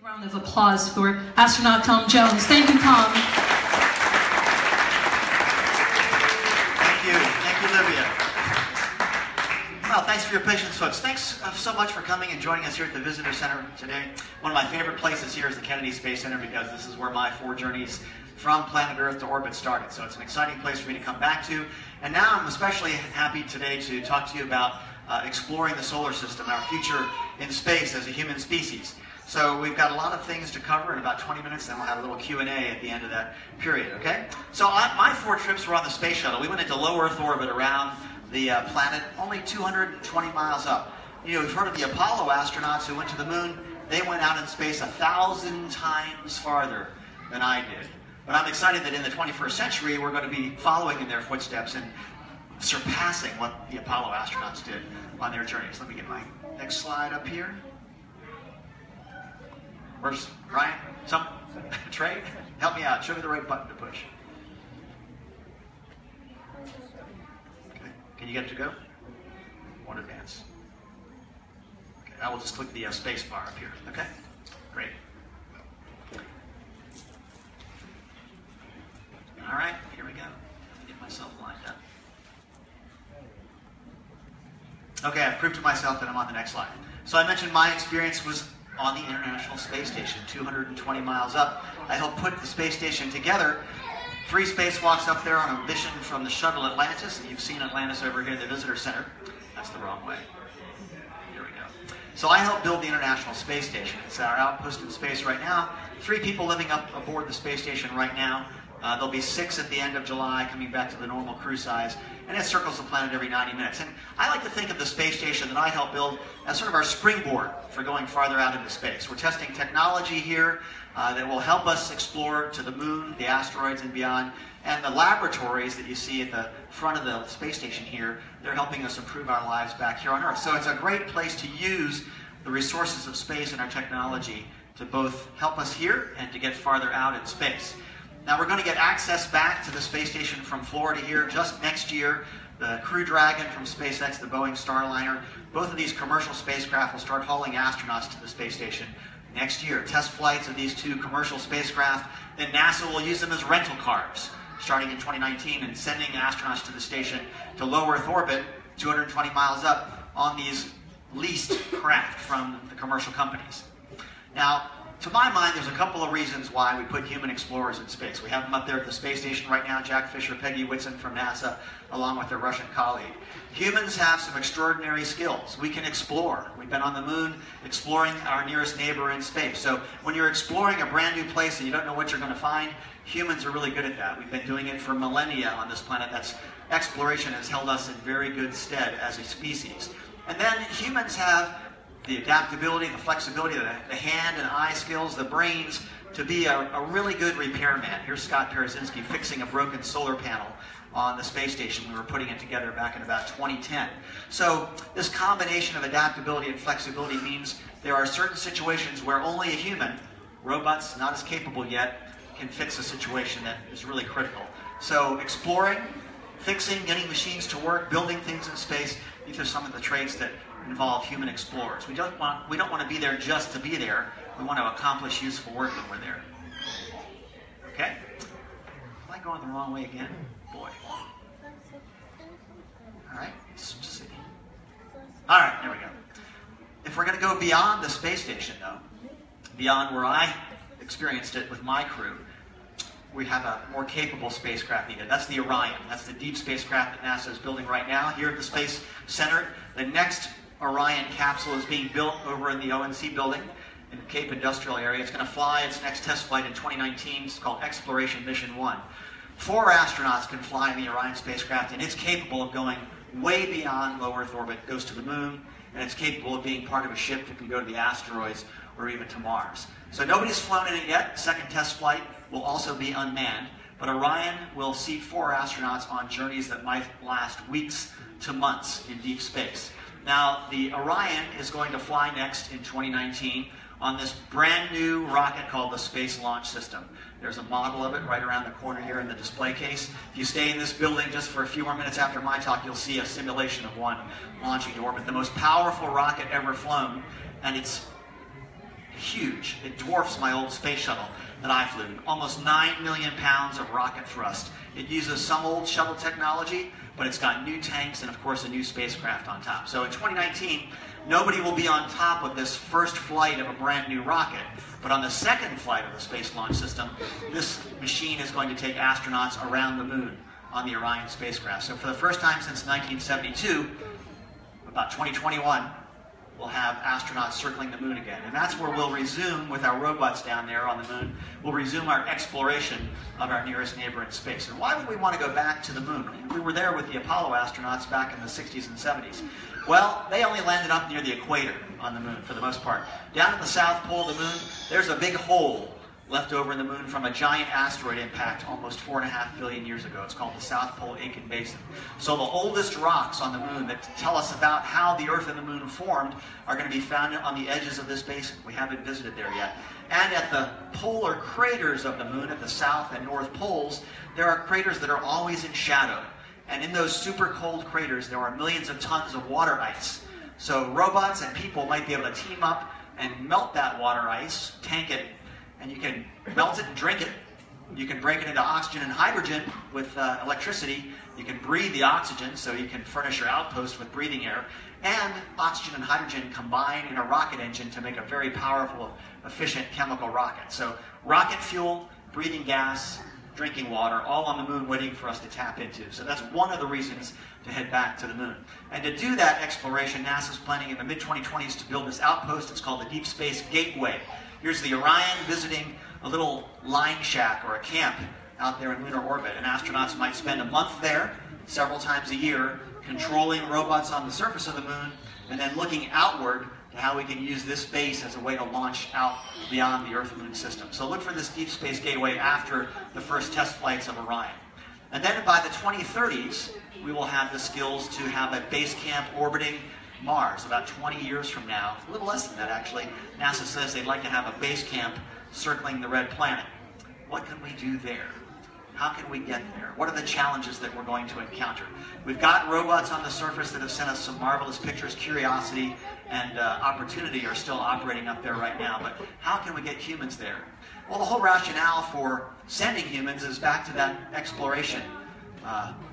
Round of applause for astronaut Tom Jones. Thank you, Tom. Thank you, Livia. Well, thanks for your patience, folks. Thanks so much for coming and joining us here at the Visitor Center today. One of my favorite places here is the Kennedy Space Center because this is where my 4 journeys from planet Earth to orbit started. So it's an exciting place for me to come back to. And now I'm especially happy today to talk to you about exploring the solar system, our future in space as a human species. So we've got a lot of things to cover in about 20 minutes, then we'll have a little Q&A at the end of that period, okay? So my 4 trips were on the space shuttle. We went into low Earth orbit around the planet, only 220 miles up. You know, we've heard of the Apollo astronauts who went to the moon. They went out in space 1,000 times farther than I did. But I'm excited that in the 21st century, we're going to be following in their footsteps and surpassing what the Apollo astronauts did on their journeys. Let me get my next slide up here. Where's Ryan? Trey? Help me out. Show me the right button to push. Okay. Can you get it to go? One advance. Okay. I will just click the space bar up here. Okay? Great. All right. Here we go. Let me get myself lined up. Okay. I've proved to myself that I'm on the next slide. So I mentioned my experience was on the International Space Station, 220 miles up. I helped put the space station together. 3 spacewalks up there on a mission from the shuttle Atlantis. And you've seen Atlantis over here, the Visitor Center. That's the wrong way. Here we go. So I helped build the International Space Station. It's our outpost in space right now. 3 people living up aboard the space station right now. There'll be 6 at the end of July, coming back to the normal crew size, and it circles the planet every 90 minutes. And I like to think of the space station that I helped build as sort of our springboard for going farther out into space. We're testing technology here that will help us explore to the moon, the asteroids, and beyond. And the laboratories that you see at the front of the space station here, they're helping us improve our lives back here on Earth. So it's a great place to use the resources of space and our technology to both help us here and to get farther out in space. Now we're going to get access back to the space station from Florida here just next year. The Crew Dragon from SpaceX, the Boeing Starliner, both of these commercial spacecraft will start hauling astronauts to the space station next year. Test flights of these 2 commercial spacecraft, then NASA will use them as rental cars starting in 2019 and sending astronauts to the station to low Earth orbit, 220 miles up, on these leased craft from the commercial companies. Now, to my mind, there's a couple of reasons why we put human explorers in space. We have them up there at the space station right now, Jack Fisher, Peggy Whitson from NASA, along with their Russian colleague. Humans have some extraordinary skills. We can explore. We've been on the moon exploring our nearest neighbor in space. So when you're exploring a brand new place and you don't know what you're going to find, humans are really good at that. We've been doing it for millennia on this planet. Exploration has held us in very good stead as a species. And then humans have the adaptability, the flexibility, the hand and eye skills, the brains to be a really good repairman. Here's Scott Parazynski fixing a broken solar panel on the space station. We were putting it together back in about 2010. So this combination of adaptability and flexibility means there are certain situations where only a human, robots not as capable yet, can fix a situation that is really critical. So exploring, fixing, getting machines to work, building things in space, these are some of the traits that involve human explorers. We don't want to be there just to be there. We want to accomplish useful work when we're there. Okay? Am I going the wrong way again? Boy. All right. Let's just see. All right. There we go. If we're going to go beyond the space station, though, beyond where I experienced it with my crew, we have a more capable spacecraft needed. That's the Orion. That's the deep spacecraft that NASA is building right now here at the Space Center. The next Orion capsule is being built over in the ONC building in the Cape Industrial area. It's going to fly its next test flight in 2019. It's called Exploration Mission 1. 4 astronauts can fly in the Orion spacecraft, and it's capable of going way beyond low Earth orbit. It goes to the moon, and it's capable of being part of a ship that can go to the asteroids or even to Mars. So nobody's flown in it yet. The second test flight will also be unmanned, but Orion will seat 4 astronauts on journeys that might last weeks to months in deep space. Now, the Orion is going to fly next in 2019 on this brand new rocket called the Space Launch System. There's a model of it right around the corner here in the display case. If you stay in this building just for a few more minutes after my talk, you'll see a simulation of one launching to orbit. The most powerful rocket ever flown, and it's huge. It dwarfs my old space shuttle that I flew. Almost 9 million pounds of rocket thrust. It uses some old shuttle technology, but it's got new tanks and, of course, a new spacecraft on top. So in 2019, nobody will be on top of this first flight of a brand new rocket. But on the second flight of the Space Launch System, this machine is going to take astronauts around the moon on the Orion spacecraft. So for the first time since 1972, about 2021, we'll have astronauts circling the moon again. And that's where we'll resume with our robots down there on the moon. We'll resume our exploration of our nearest neighbor in space. And why would we want to go back to the moon? We were there with the Apollo astronauts back in the 60s and 70s. Well, they only landed up near the equator on the moon for the most part. Down at the south pole of the moon, there's a big hole left over in the moon from a giant asteroid impact almost 4.5 billion years ago. It's called the South Pole Aitken Basin. So the oldest rocks on the moon that tell us about how the Earth and the moon formed are going to be found on the edges of this basin. We haven't visited there yet. And at the polar craters of the moon, at the south and north poles, there are craters that are always in shadow. And in those super cold craters, there are millions of tons of water ice. So robots and people might be able to team up and melt that water ice, tank it, and you can melt it and drink it. You can break it into oxygen and hydrogen with electricity. You can breathe the oxygen, so you can furnish your outpost with breathing air. And oxygen and hydrogen combine in a rocket engine to make a very powerful, efficient chemical rocket. So rocket fuel, breathing gas, drinking water, all on the moon waiting for us to tap into. So that's one of the reasons to head back to the moon. And to do that exploration, NASA's planning in the mid-2020s to build this outpost. It's called the Deep Space Gateway. Here's the Orion visiting a little line shack or a camp out there in lunar orbit. And astronauts might spend a month there, several times a year, controlling robots on the surface of the moon, and then looking outward to how we can use this base as a way to launch out beyond the Earth-Moon system. So look for this Deep Space Gateway after the first test flights of Orion. And then by the 2030s, we will have the skills to have a base camp orbiting Mars. About 20 years from now, a little less than that actually, NASA says they'd like to have a base camp circling the red planet. What can we do there? How can we get there? What are the challenges that we're going to encounter? We've got robots on the surface that have sent us some marvelous pictures. Curiosity and Opportunity are still operating up there right now, but how can we get humans there? Well, the whole rationale for sending humans is back to that exploration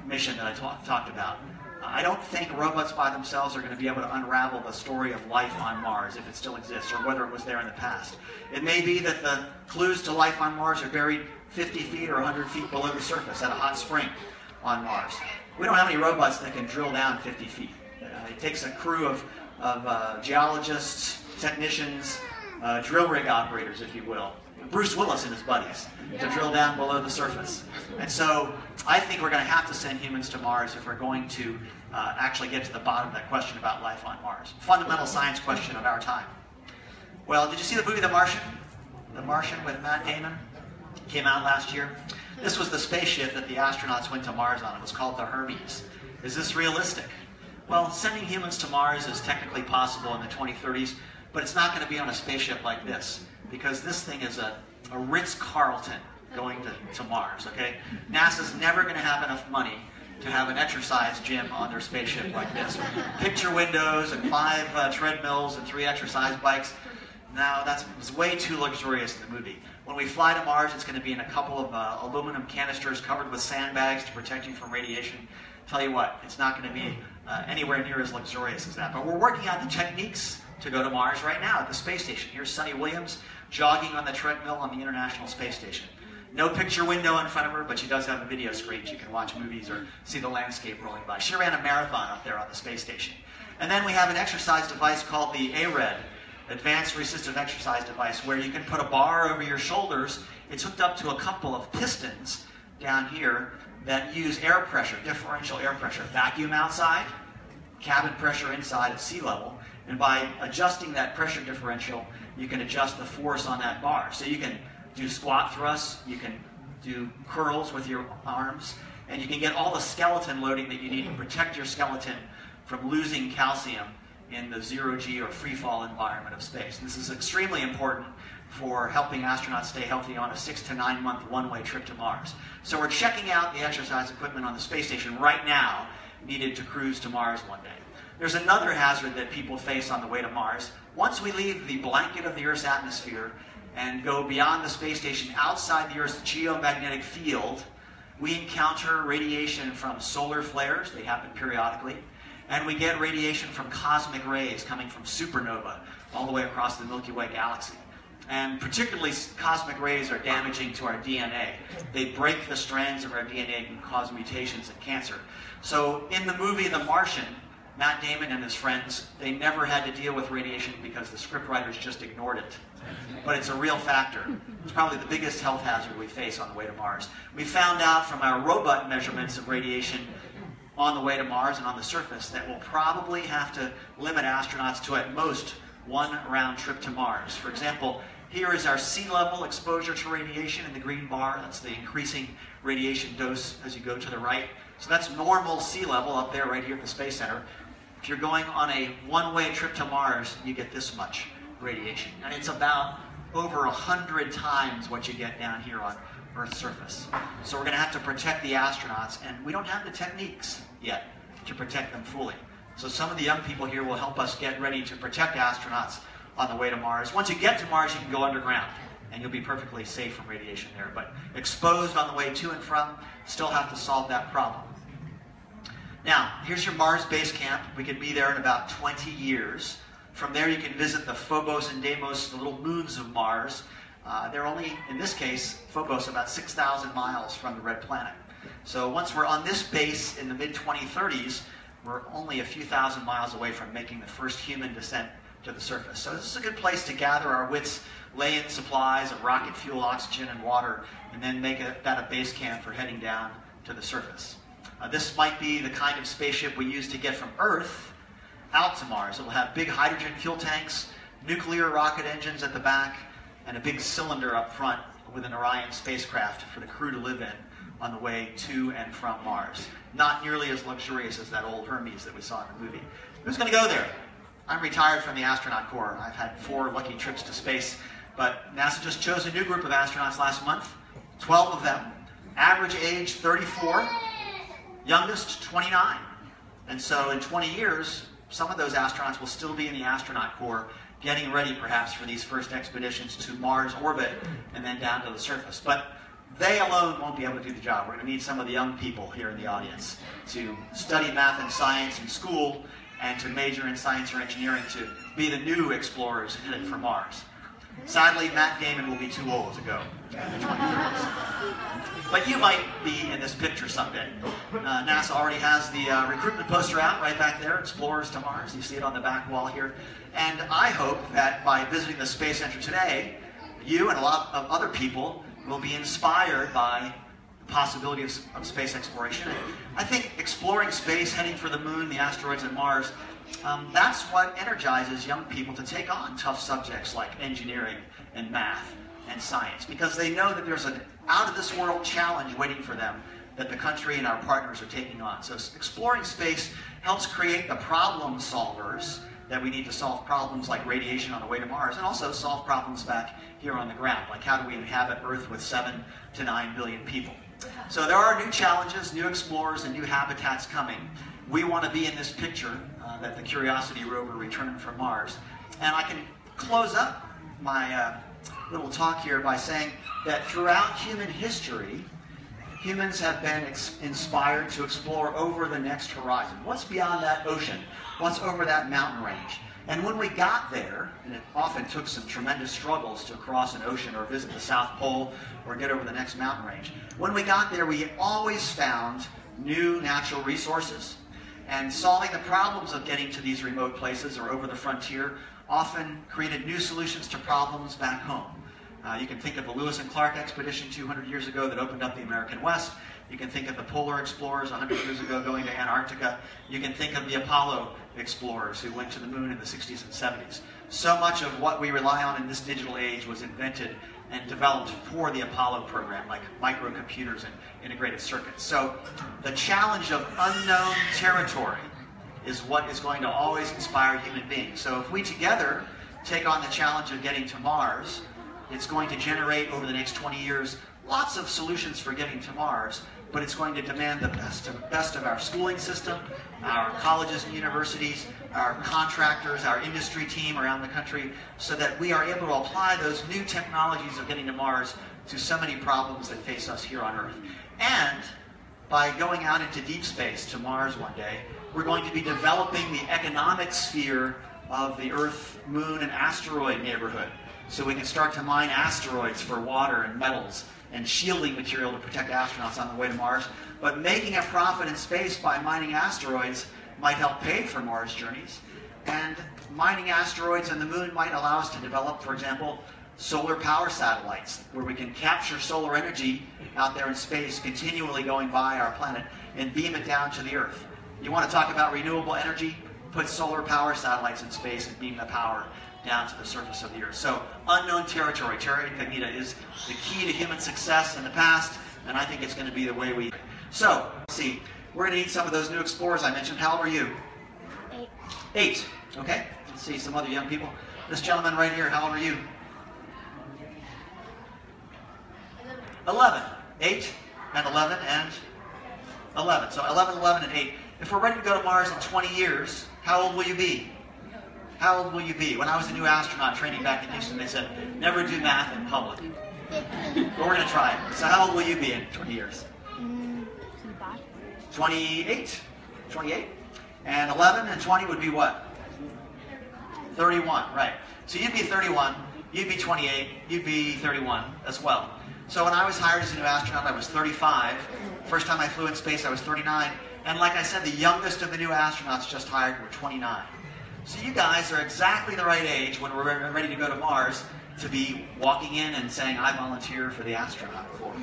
mission that I talked about. I don't think robots by themselves are going to be able to unravel the story of life on Mars, if it still exists, or whether it was there in the past. It may be that the clues to life on Mars are buried 50 feet or 100 feet below the surface at a hot spring on Mars. We don't have any robots that can drill down 50 feet. It takes a crew of geologists, technicians, drill rig operators, if you will, Bruce Willis and his buddies, to drill down below the surface. And so I think we're going to have to send humans to Mars if we're going to actually get to the bottom of that question about life on Mars. Fundamental science question of our time. Well, did you see the movie The Martian? The Martian with Matt Damon? Came out last year. This was the spaceship that the astronauts went to Mars on. It was called the Hermes. Is this realistic? Well, sending humans to Mars is technically possible in the 2030s, but it's not going to be on a spaceship like this, because this thing is a Ritz-Carlton going to Mars, okay? NASA's never going to have enough money to have an exercise gym on their spaceship like this. Picture windows and 5 treadmills and 3 exercise bikes. Now, it's way too luxurious in the movie. When we fly to Mars, it's going to be in a couple of aluminum canisters covered with sandbags to protect you from radiation. Tell you what, it's not going to be anywhere near as luxurious as that. But we're working on the techniques to go to Mars right now at the space station. Here's Sunny Williams jogging on the treadmill on the International Space Station. No picture window in front of her, but she does have a video screen. She can watch movies or see the landscape rolling by. She ran a marathon up there on the space station. And then we have an exercise device called the ARED, Advanced Resistive Exercise Device, where you can put a bar over your shoulders. It's hooked up to a couple of pistons down here that use air pressure, differential air pressure. Vacuum outside, cabin pressure inside at sea level. And by adjusting that pressure differential, you can adjust the force on that bar. So you can do squat thrusts, you can do curls with your arms, and you can get all the skeleton loading that you need to protect your skeleton from losing calcium in the zero-G or free-fall environment of space. And this is extremely important for helping astronauts stay healthy on a 6 to 9 month one-way trip to Mars. So we're checking out the exercise equipment on the space station right now, needed to cruise to Mars one day. There's another hazard that people face on the way to Mars, Once we leave the blanket of the Earth's atmosphere and go beyond the space station outside the Earth's geomagnetic field, we encounter radiation from solar flares, they happen periodically, and we get radiation from cosmic rays coming from supernova all the way across the Milky Way galaxy. And particularly cosmic rays are damaging to our DNA. They break the strands of our DNA and cause mutations and cancer. So in the movie The Martian, Matt Damon and his friends, they never had to deal with radiation because the scriptwriters just ignored it. But it's a real factor. It's probably the biggest health hazard we face on the way to Mars. We found out from our robot measurements of radiation on the way to Mars and on the surface that we'll probably have to limit astronauts to at most one round trip to Mars. For example, here is our sea level exposure to radiation in the green bar. That's the increasing radiation dose as you go to the right. So that's normal sea level up there right here at the Space Center. If you're going on a one-way trip to Mars, you get this much radiation. And it's about over 100 times what you get down here on Earth's surface. So we're going to have to protect the astronauts, and we don't have the techniques yet to protect them fully. So some of the young people here will help us get ready to protect astronauts on the way to Mars. Once you get to Mars, you can go underground, and you'll be perfectly safe from radiation there. But exposed on the way to and from, still have to solve that problem. Now, here's your Mars base camp. We could be there in about 20 years. From there, you can visit the Phobos and Deimos, the little moons of Mars. They're only, in this case, Phobos, about 6,000 miles from the red planet. So once we're on this base in the mid-2030s, we're only a few thousand miles away from making the first human descent to the surface. So this is a good place to gather our wits, lay in supplies of rocket fuel, oxygen, and water, and then make that a base camp for heading down to the surface. This might be the kind of spaceship we use to get from Earth out to Mars. It will have big hydrogen fuel tanks, nuclear rocket engines at the back, and a big cylinder up front with an Orion spacecraft for the crew to live in on the way to and from Mars. Not nearly as luxurious as that old Hermes that we saw in the movie. Who's going to go there? I'm retired from the astronaut corps. I've had 4 lucky trips to space, but NASA just chose a new group of astronauts last month, 12 of them, average age 34, youngest 29. And so in 20 years, some of those astronauts will still be in the astronaut corps, getting ready perhaps for these first expeditions to Mars orbit and then down to the surface. But they alone won't be able to do the job. We're going to need some of the young people here in the audience to study math and science in school and to major in science or engineering to be the new explorers headed for Mars. Sadly, Matt Damon will be too old to go in the 2030s. But you might be in this picture someday. NASA already has the recruitment poster out right back there, Explorers to Mars. You see it on the back wall here. And I hope that by visiting the Space Center today, you and a lot of other people will be inspired by the possibility of space exploration. And I think exploring space, heading for the moon, the asteroids, and Mars, that's what energizes young people to take on tough subjects like engineering and math and science, because they know that there's an out-of-this-world challenge waiting for them that the country and our partners are taking on. So exploring space helps create the problem solvers that we need to solve problems like radiation on the way to Mars, and also solve problems back here on the ground, like how do we inhabit Earth with 7 to 9 billion people. So there are new challenges, new explorers, and new habitats coming. We want to be in this picture that the Curiosity rover returned from Mars. And I can close up my little talk here by saying that throughout human history, humans have been inspired to explore over the next horizon. What's beyond that ocean? What's over that mountain range? And when we got there, and it often took some tremendous struggles to cross an ocean or visit the South Pole or get over the next mountain range, when we got there, we always found new natural resources. And solving the problems of getting to these remote places or over the frontier often created new solutions to problems back home. You can think of the Lewis and Clark expedition 200 years ago that opened up the American West. You can think of the polar explorers 100 years ago going to Antarctica. You can think of the Apollo explorers who went to the moon in the 60s and 70s. So much of what we rely on in this digital age was invented and developed for the Apollo program, like microcomputers and integrated circuits. So the challenge of unknown territory is what is going to always inspire human beings. So if we together take on the challenge of getting to Mars, it's going to generate over the next 20 years lots of solutions for getting to Mars, but it's going to demand the best of our schooling system, our colleges and universities, our contractors, our industry team around the country, so that we are able to apply those new technologies of getting to Mars to so many problems that face us here on Earth. And by going out into deep space to Mars one day, we're going to be developing the economic sphere of the Earth, Moon, and asteroid neighborhood. So we can start to mine asteroids for water and metals and shielding material to protect astronauts on the way to Mars. But making a profit in space by mining asteroids might help pay for Mars journeys. And mining asteroids and the Moon might allow us to develop, for example, solar power satellites, where we can capture solar energy out there in space, continually going by our planet, and beam it down to the Earth. You want to talk about renewable energy? Put solar power satellites in space and beam the power down to the surface of the Earth. So unknown territory, terra incognita, is the key to human success in the past, and I think it's going to be the way we... So, let's see, we're going to meet some of those new explorers I mentioned. How old are you? 8. 8, okay. Let's see some other young people. This gentleman right here, how old are you? 11. 8 and 11 and 11. So 11, 11, and 8. If we're ready to go to Mars in 20 years, how old will you be? How old will you be? When I was a new astronaut training back in Houston, they said, never do math in public. 15. But we're going to try it. So how old will you be in 20 years? 25. 28? 28? And 11 and 20 would be what? 31, right. So you'd be 31, you'd be 28, you'd be 31 as well. So when I was hired as a new astronaut, I was 35. First time I flew in space, I was 39. And like I said, the youngest of the new astronauts just hired were 29. So you guys are exactly the right age when we're ready to go to Mars to be walking in and saying, I volunteer for the astronaut corps.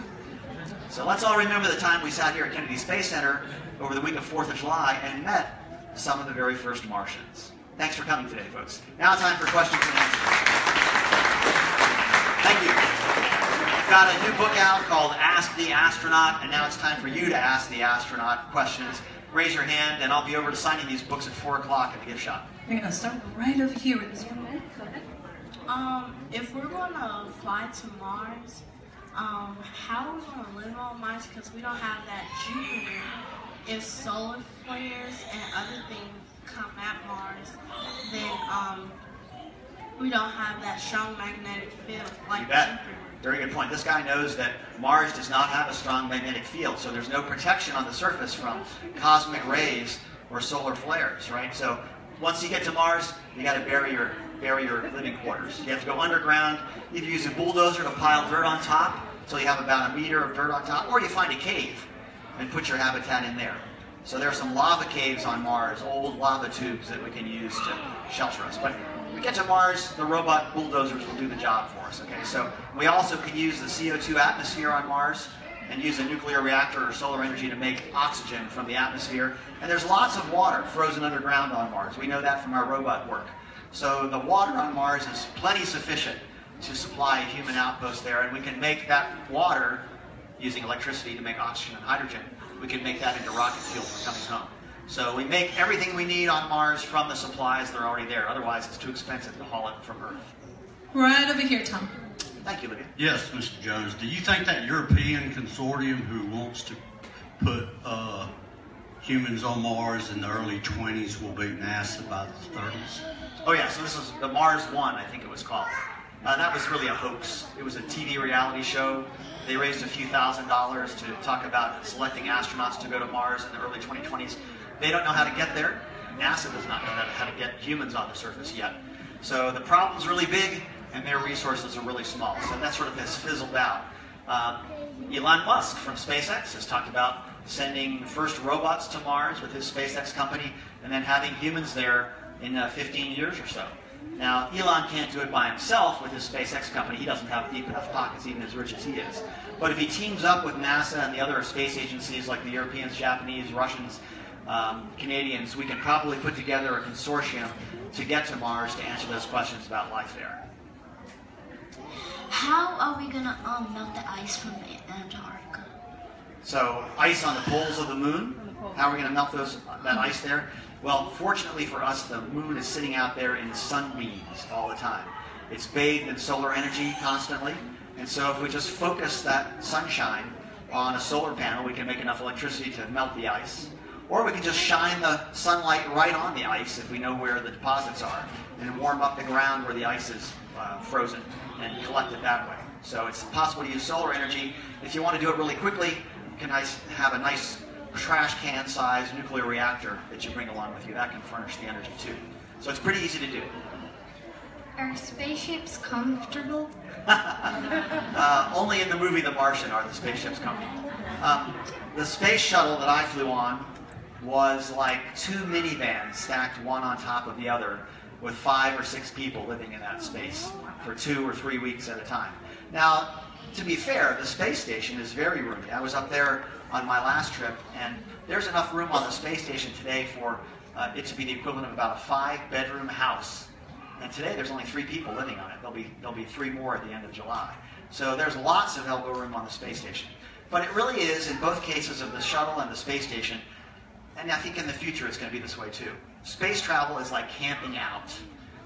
So let's all remember the time we sat here at Kennedy Space Center over the week of 4th of July and met some of the very first Martians. Thanks for coming today, folks. Now it's time for questions and answers. Thank you. We've got a new book out called Ask the Astronaut, and now it's time for you to ask the astronaut questions. Raise your hand, and I'll be over to signing these books at 4 o'clock at the gift shop. We're going to start right over here with this young man. Go ahead. If we're going to fly to Mars, how are we going to live on Mars? Because we don't have that Jupiter. If solar flares and other things come at Mars, then we don't have that strong magnetic field like You bet. Jupiter. Very good point. This guy knows that Mars does not have a strong magnetic field, so there's no protection on the surface from cosmic rays or solar flares, right? So once you get to Mars, you got to bury your living quarters. You have to go underground, either use a bulldozer to pile dirt on top, so you have about 1 meter of dirt on top, or you find a cave and put your habitat in there. So there are some lava caves on Mars, old lava tubes that we can use to shelter us. But when we get to Mars, the robot bulldozers will do the job for us, okay? So we also can use the CO2 atmosphere on Mars and use a nuclear reactor or solar energy to make oxygen from the atmosphere. And there's lots of water frozen underground on Mars. We know that from our robot work. So the water on Mars is plenty sufficient to supply a human outpost there, and we can make that water, using electricity to make oxygen and hydrogen, we can make that into rocket fuel for coming home. So we make everything we need on Mars from the supplies that are already there. Otherwise, it's too expensive to haul it from Earth. Right over here, Tom. Thank you, Lydia. Yes, Mr. Jones. Do you think that European consortium who wants to put humans on Mars in the early 20s will be NASA by the 30s? Oh yeah, so this is the Mars One, I think it was called. That was really a hoax. It was a TV reality show. They raised a few $1,000s to talk about selecting astronauts to go to Mars in the early 2020s. They don't know how to get there. NASA does not know how to get humans on the surface yet. So the problem's really big, and their resources are really small. So that sort of has fizzled out. Elon Musk from SpaceX has talked about sending first robots to Mars with his SpaceX company, and then having humans there in 15 years or so. Now, Elon can't do it by himself with his SpaceX company. He doesn't have deep enough pockets, even as rich as he is. But if he teams up with NASA and the other space agencies like the Europeans, Japanese, Russians, Canadians, we can probably put together a consortium to get to Mars to answer those questions about life there. How are we gonna melt the ice from Antarctica? So, ice on the poles of the moon. How are we going to melt that ice there? Well, fortunately for us, the moon is sitting out there in sunbeams all the time. It's bathed in solar energy constantly, and so if we just focus that sunshine on a solar panel, we can make enough electricity to melt the ice. Or we can just shine the sunlight right on the ice if we know where the deposits are, and warm up the ground where the ice is frozen and collect it that way. So it's possible to use solar energy. If you want to do it really quickly, you can have a nice trash can size nuclear reactor that you bring along with you. That can furnish the energy too. So it's pretty easy to do. Are spaceships comfortable? Only in the movie The Martian are the spaceships comfortable. The space shuttle that I flew on was like 2 minivans stacked one on top of the other with 5 or 6 people living in that space for 2 or 3 weeks at a time. Now, to be fair, the space station is very roomy. I was up there on my last trip, and there's enough room on the space station today for it to be the equivalent of about a 5-bedroom house. And today there's only 3 people living on it. There'll be 3 more at the end of July. So there's lots of elbow room on the space station. But it really is, in both cases of the shuttle and the space station, and I think in the future it's going to be this way too. Space travel is like camping out.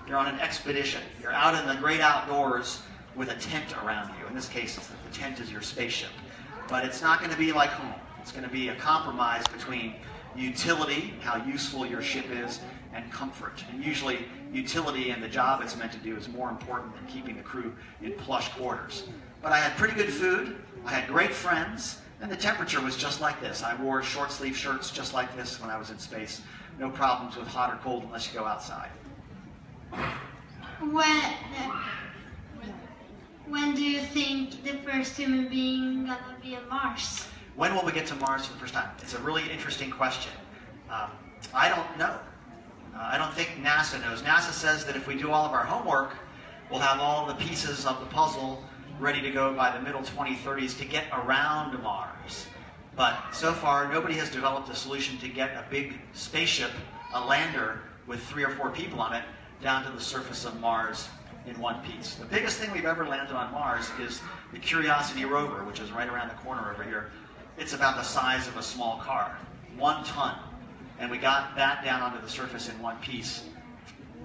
You're on an expedition. You're out in the great outdoors with a tent around you. In this case, the tent is your spaceship. But it's not going to be like home. It's going to be a compromise between utility, how useful your ship is, and comfort. And usually utility and the job it's meant to do is more important than keeping the crew in plush quarters. But I had pretty good food, I had great friends, and the temperature was just like this. I wore short sleeve shirts just like this when I was in space. No problems with hot or cold unless you go outside. When do you think the first human being gonna be on Mars? When will we get to Mars for the first time? It's a really interesting question. I don't know. I don't think NASA knows. NASA says that if we do all of our homework, we'll have all the pieces of the puzzle ready to go by the middle 2030s to get around Mars. But so far, nobody has developed a solution to get a big spaceship, a lander with 3 or 4 people on it, down to the surface of Mars in one piece. The biggest thing we've ever landed on Mars is the Curiosity rover, which is right around the corner over here. It's about the size of a small car, 1 ton. And we got that down onto the surface in one piece.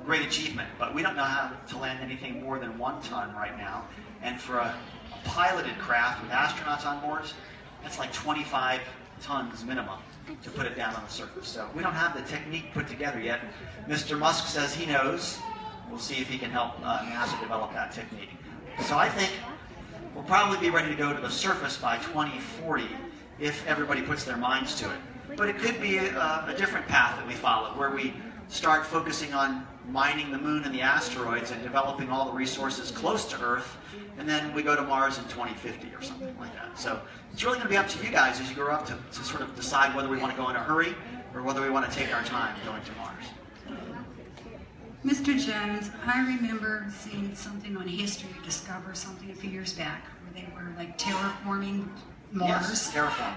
Great achievement, but we don't know how to land anything more than 1 ton right now. And for a piloted craft with astronauts on board, that's like 25 tons minimum to put it down on the surface. So we don't have the technique put together yet. Mr. Musk says he knows. We'll see if he can help NASA develop that technique. So I think we'll probably be ready to go to the surface by 2040 if everybody puts their minds to it. But it could be a different path that we follow, where we start focusing on mining the moon and the asteroids and developing all the resources close to Earth, and then we go to Mars in 2050 or something like that. So it's really going to be up to you guys as you grow up to sort of decide whether we want to go in a hurry or whether we want to take our time going to Mars. Mr. Jones, I remember seeing something on History Discover something a few years back where they were like terraforming Mars. Yes, terraform.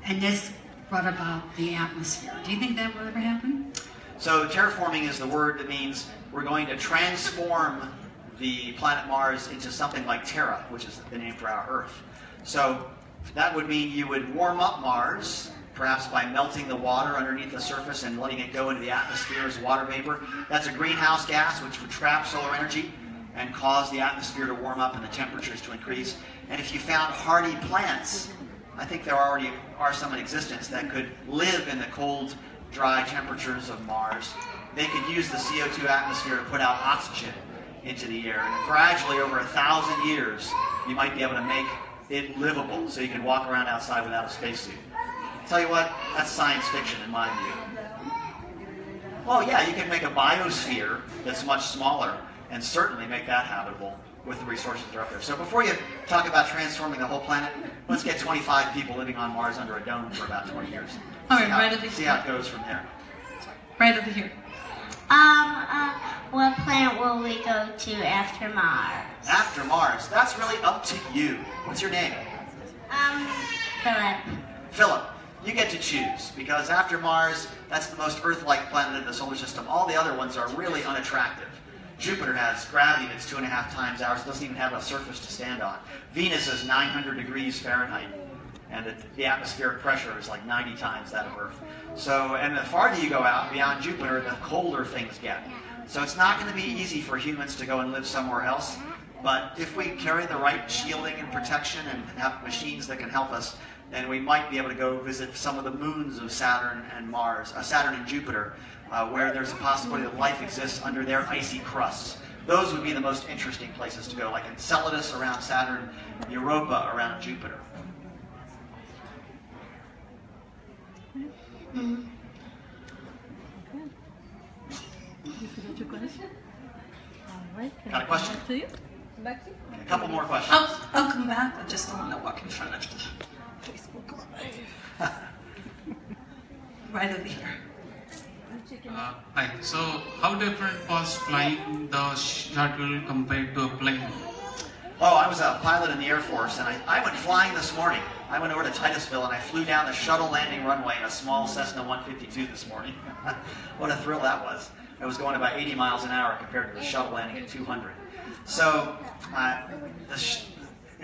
And this brought about the atmosphere. Do you think that will ever happen? So terraforming is the word that means we're going to transform the planet Mars into something like Terra, which is the name for our Earth. So that would mean you would warm up Mars, perhaps by melting the water underneath the surface and letting it go into the atmosphere as water vapor. That's a greenhouse gas which would trap solar energy and cause the atmosphere to warm up and the temperatures to increase. And if you found hardy plants, I think there already are some in existence that could live in the cold, dry temperatures of Mars. They could use the CO2 atmosphere to put out oxygen into the air. And gradually, over 1,000 years, you might be able to make it livable so you can walk around outside without a spacesuit. Tell you what, that's science fiction in my view. Well, yeah, you can make a biosphere that's much smaller and certainly make that habitable with the resources that are up there. So before you talk about transforming the whole planet, let's get 25 people living on Mars under a dome for about 20 years. All right, right over See how it goes from there. Right over here. What planet will we go to after Mars? After Mars, that's really up to you. What's your name? Philip. Philip. You get to choose, because after Mars, that's the most Earth-like planet in the solar system. All the other ones are really unattractive. Jupiter has gravity that's 2.5 times ours. It doesn't even have a surface to stand on. Venus is 900 degrees Fahrenheit, and the atmospheric pressure is like 90 times that of Earth. So, and the farther you go out beyond Jupiter, the colder things get. So it's not going to be easy for humans to go and live somewhere else. But if we carry the right shielding and protection and have machines that can help us, then we might be able to go visit some of the moons of Saturn and Mars, Saturn and Jupiter, where there's a possibility that life exists under their icy crusts. Those would be the most interesting places to go, like Enceladus around Saturn, Europa around Jupiter. Mm-hmm. Got a question? A couple more questions. I'll come back. I just don't want to walk in front of the Facebook Live. Right over here. Hi. So, how different was flying the shuttle compared to a plane? Oh, I was a pilot in the Air Force, and I went flying this morning. I went over to Titusville, and I flew down the shuttle landing runway in a small Cessna 152 this morning. What a thrill that was. It was going about 80 miles an hour compared to the shuttle landing at 200. So,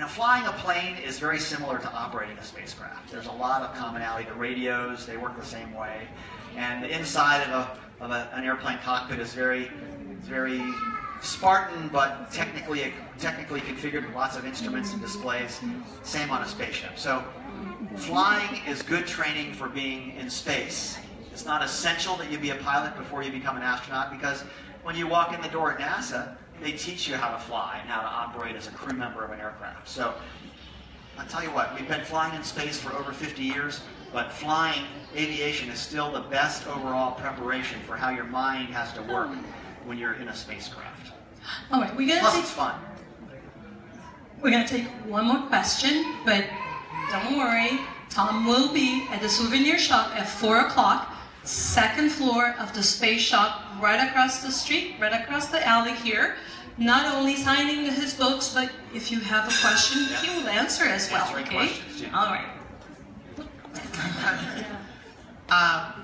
flying a plane is very similar to operating a spacecraft. There's a lot of commonality. The radios, they work the same way. And the inside of an airplane cockpit is very Spartan, but technically configured with lots of instruments and displays. Same on a spaceship. So flying is good training for being in space. It's not essential that you be a pilot before you become an astronaut, because when you walk in the door at NASA, they teach you how to fly and how to operate as a crew member of an aircraft. So I'll tell you what, we've been flying in space for over 50 years, but flying, aviation, is still the best overall preparation for how your mind has to work when you're in a spacecraft. All right, Plus, it's fun. We're gonna take one more question, but don't worry. Tom will be at the souvenir shop at 4 o'clock, second floor of the space shop, right across the street, right across the alley here. Not only signing his books, but if you have a question, he will answer as well. Answering Okay? questions, yeah. All right. How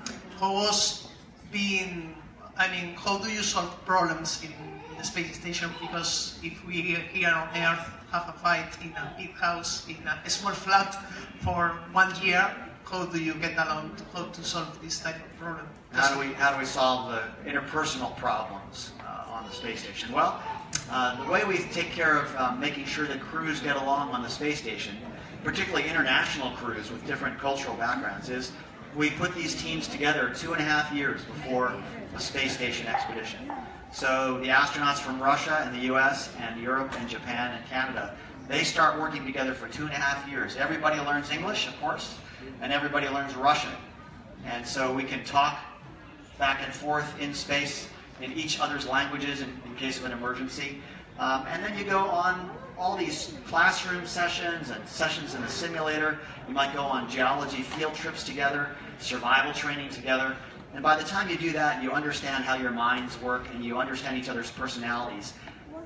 do you solve problems in the space station? Because if we here on Earth have a fight in a big house, in a small flat for 1 year, how do you get along to solve this type of problem? How do we solve the interpersonal problems on the space station? Well, the way we take care of making sure that crews get along on the space station, particularly international crews with different cultural backgrounds, is we put these teams together 2.5 years before a space station expedition. So the astronauts from Russia and the US and Europe and Japan and Canada, they start working together for 2.5 years. Everybody learns English, of course, and everybody learns Russian. And so we can talk back and forth in space in each other's languages in case of an emergency. And then you go on all these classroom sessions and sessions in the simulator. You might go on geology field trips together, survival training together. And by the time you do that, you understand how your minds work and you understand each other's personalities.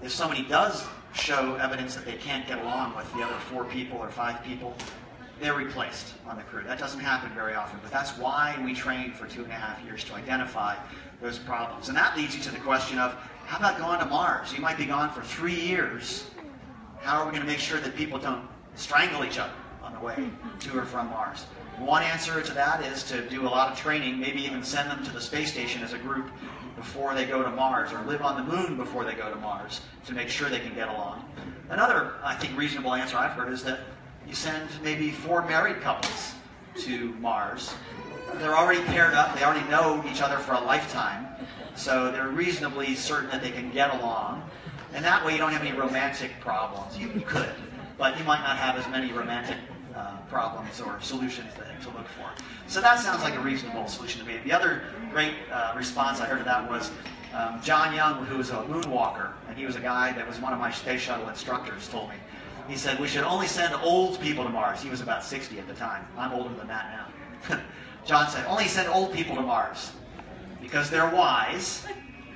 If somebody does show evidence that they can't get along with the other 4 people or 5 people, they're replaced on the crew. That doesn't happen very often, but that's why we train for 2.5 years, to identify those problems. And that leads you to the question of, how about going to Mars? You might be gone for 3 years. How are we going to make sure that people don't strangle each other on the way to or from Mars? One answer to that is to do a lot of training, maybe even send them to the space station as a group before they go to Mars, or live on the moon before they go to Mars, to make sure they can get along. Another, I think, reasonable answer I've heard is that you send maybe 4 married couples to Mars. They're already paired up, they already know each other for a lifetime, so they're reasonably certain that they can get along. And that way you don't have any romantic problems. You could, but you might not have as many romantic problems or solutions to look for. So that sounds like a reasonable solution to me. The other great response I heard to that was John Young, who was a moonwalker, and he was a guy that was one of my space shuttle instructors, told me. He said, we should only send old people to Mars. He was about 60 at the time. I'm older than that now. John said, only send old people to Mars because they're wise,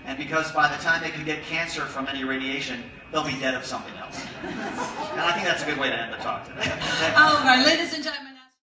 and because by the time they can get cancer from any radiation, they'll be dead of something else. And I think that's a good way to end the talk today. All right, ladies and gentlemen.